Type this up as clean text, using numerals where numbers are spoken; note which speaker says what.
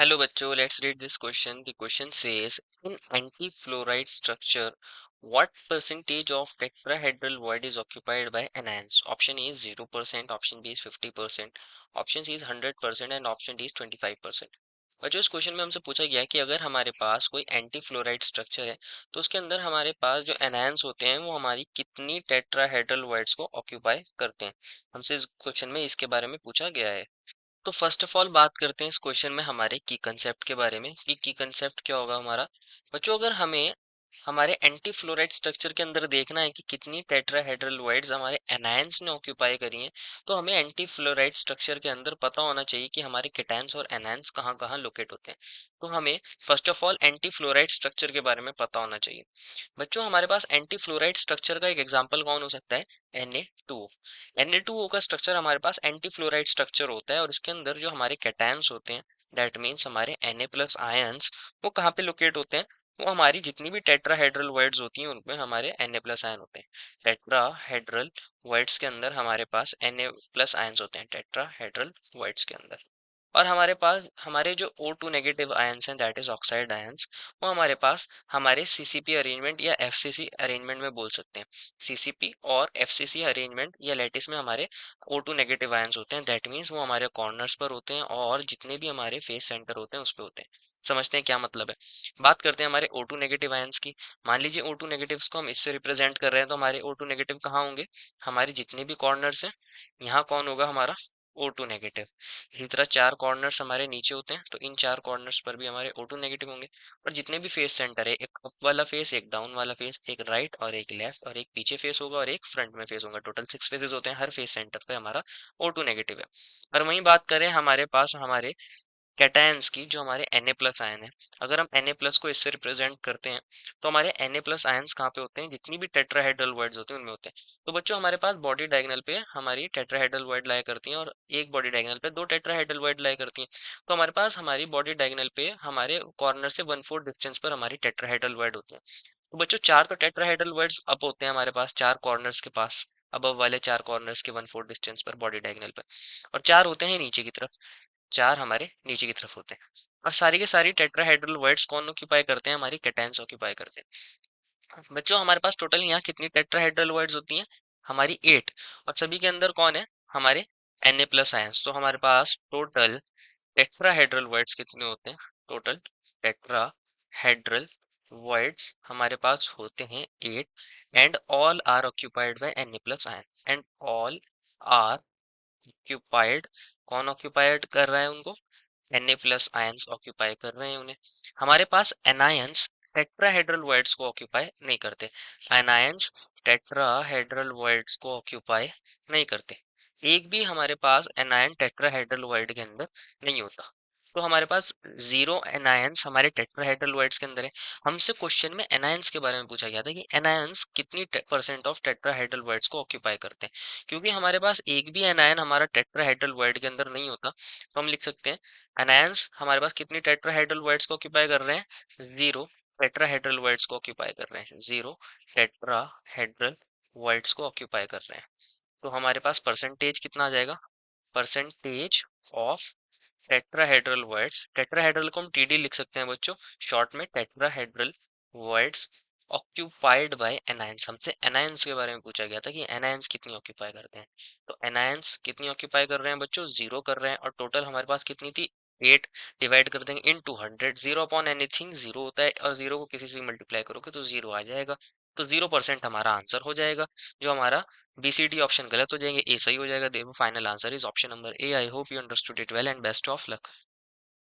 Speaker 1: Hello बच्चों, let's read this question. The question says, in anti-fluoride structure, what percentage of tetrahedral void is occupied by anions? Option A is 0%, option B is 50%, option C is 100% and option D is 25%. बच्चों इस question में हमसे पूछा गया है कि अगर हमारे पास कोई एंटी फ्लोराइड स्ट्रक्चर है तो उसके अंदर हमारे पास जो एनायंस होते हैं वो हमारी कितनी टेट्राहेड्रल वॉइड्स को ऑक्यूपाई करते हैं। हमसे इस क्वेश्चन में इसके बारे में पूछा गया है। तो फर्स्ट ऑफ ऑल बात करते हैं इस क्वेश्चन में हमारे की कंसेप्ट के बारे में कि की कंसेप्ट क्या होगा हमारा। बच्चों अगर हमें हमारे एंटी फ्लोराइड स्ट्रक्चर के अंदर देखना है कि कितनी टेट्राहेड्रल वॉइड्स हमारे एनायंस ने ऑक्यूपाई करी हैं, तो हमें एंटी फ्लोराइड स्ट्रक्चर के अंदर पता होना चाहिए कि हमारे केटायंस और एनायंस कहाँ कहाँ लोकेट होते हैं। तो हमें first of all anti fluoride structure के बारे में पता होना चाहिए। बच्चों हमारे पास एंटी फ्लोराइड स्ट्रक्चर का एक एग्जांपल कौन हो सकता है? Na2O। Na2O का स्ट्रक्चर हमारे पास एंटी फ्लोराइड स्ट्रक्चर होता है और इसके अंदर जो हमारे कैटायंस होते हैं, दैट मीन्स हमारे Na प्लस आयंस, वो कहाँ पे लोकेट होते हैं? वो हमारी जितनी भी टेट्राहेड्रल वर्ड्स होती हैं उनमें हमारे Na प्लस आयन होते हैं। टेट्राहेड्रल वर्ड्स के अंदर हमारे पास Na प्लस आयंस होते हैं, टेट्राहेड्रल वर्ड्स के अंदर। और हमारे पास हमारे जो O2 नेगेटिव आयंस हैं, दैट इज ऑक्साइड आयंस, वो हमारे पास हमारे CCP अरेंजमेंट या FCC अरेंजमेंट में बोल सकते हैं। CCP और FCC अरेंजमेंट या लैटिस में हमारे O2 नेगेटिव आयंस होते हैं, दैट मीन्स वो हमारे कॉर्नर्स पर होते हैं और जितने भी हमारे फेस सेंटर होते हैं उस पे होते हैं। समझते हैं क्या मतलब है? बात करते हैं हमारे O2 नेगेटिव आयंस की। मान लीजिए O2 नेगेटिव्स को हम इससे रिप्रेजेंट कर रहे हैं, तो हमारे O2 नेगेटिव कहाँ होंगे? हमारे जितने भी कॉर्नर्स हैं, यहाँ कौन होगा? हमारा O2 नेगेटिव। इसी तरह चार कॉर्नर्स हमारे नीचे होते हैं, तो इन चार कॉर्नर्स पर भी हमारे O2 नेगेटिव होंगे। और जितने भी फेस सेंटर है, एक अप वाला फेस, एक डाउन वाला फेस, एक राइट और एक लेफ्ट और एक पीछे फेस होगा और एक फ्रंट में फेस होगा। टोटल 6 फेसेस होते हैं, हर फेस सेंटर पे हमारा O2 नेगेटिव है। और वहीं बात करें हमारे पास हमारे कैटायंस की, जो हमारे Na प्लस आयन है, अगर हम Na प्लस को इससे रिप्रेजेंट करते हैं, तो हमारे Na प्लस आयंस कहाँ पे होते हैं? जितनी भी टेट्राहेड्रल वर्ड्स होते हैं उनमें होते हैं। तो बच्चों हमारे पास बॉडी डायगोनल पे हमारी टेट्राहेड्रल वर्ड लाया करती हैं और एक बॉडी डायगोनल पे दो टेट्राहेड्रल वर्ड लाया करती हैं। तो हमारे पास हमारी बॉडी डायगोनल पे हमारे कॉर्नर से 1/4 डिस्टेंस पर हमारी टेट्राहेड्रल वर्ड होती है। तो बच्चों चार तो टेट्राहेड्रल वर्ड्स अप होते हैं हमारे पास, चार कॉर्नर्स के पास, अबव वाले चार कॉर्नर्स के 1/4 डिस्टेंस पर बॉडी डायगोनल पर, और चार होते हैं नीचे की तरफ, चार हमारे नीचे की तरफ होते हैं। और सारी के सारी टेट्राहेड्रल वर्ड्स कौन ऑक्यूपाई करते हैं? हमारी कैटायंस ऑक्यूपाई करते हैं। बच्चों हमारे पास टोटल यहाँ कितनी टेट्राहेड्रल वर्ड्स होती हैं? हमारी 8। और सभी के अंदर कौन है? हमारे Na प्लस आयंस। तो हमारे पास टोटल टेट्राहेड्रल वर्ड्स कितने होते हैं? टोटल टेट्राहेड्रल वर्ड्स हमारे पास होते हैं 8, and all are occupied by Na plus ion. And all are occupied, कौन ऑक्यूपाइड कर रहा है उनको? Na प्लस आयंस ऑक्यूपाई कर रहे हैं उन्हें। हमारे पास एनायंस टेट्राहेड्रल वर्ड्स को ऑक्यूपाई नहीं करते। एनायंस टेट्राहेड्रल वर्ड्स को ऑक्यूपाई नहीं करते। एक भी हमारे पास एनायन टेट्राहेड्रल वर्ड के अंदर नहीं होता। तो हमारे पास जीरो एनायंस हमारे टेट्राहेड्रल वर्ड्स के अंदर है। हमसे क्वेश्चन में एनायंस के बारे में पूछा गया था कि एनायंस कितनी परसेंट ऑफ टेट्राहेड्रल वर्ड्स को ऑक्यूपाई करते हैं। क्योंकि हमारे पास एक भी एनायन हमारा टेट्राहेड्रल वर्ड के अंदर नहीं होता, तो हम लिख सकते हैं एनायंस हमारे पास कितनी टेट्राहेड्रल वर्ड्स को ऑक्यूपाई कर रहे हैं? जीरो टेट्राहेड्रल वर्ड्स को ऑक्यूपाई कर रहे हैं, जीरो टेट्राहेड्रल वर्ड्स को ऑक्यूपाई कर रहे हैं। तो हमारे पास परसेंटेज कितना आ जाएगा? Percentage of tetrahedral words, tetrahedral को हम TD लिख सकते हैं बच्चों, शॉर्ट में tetrahedral words occupied by anions. हमसे एनायंस के बारे में पूछा गया था कि एनायंस कितनी ऑक्यूपाई करते हैं। तो एनायंस कितनी ऑक्यूपाई कर रहे हैं बच्चों? जीरो कर रहे हैं। और टोटल हमारे पास कितनी थी? 8। डिवाइड कर देंगे इन 100, जीरो अपॉन एनीथिंग जीरो होता है, और जीरो को किसी से मल्टीप्लाई करोगे तो जीरो आ जाएगा। तो 0% हमारा आंसर हो जाएगा। जो हमारा BCD ऑप्शन गलत हो जाएंगे, ए सही हो जाएगा। देखो final answer is option number A. I hope you understood it well and best of luck.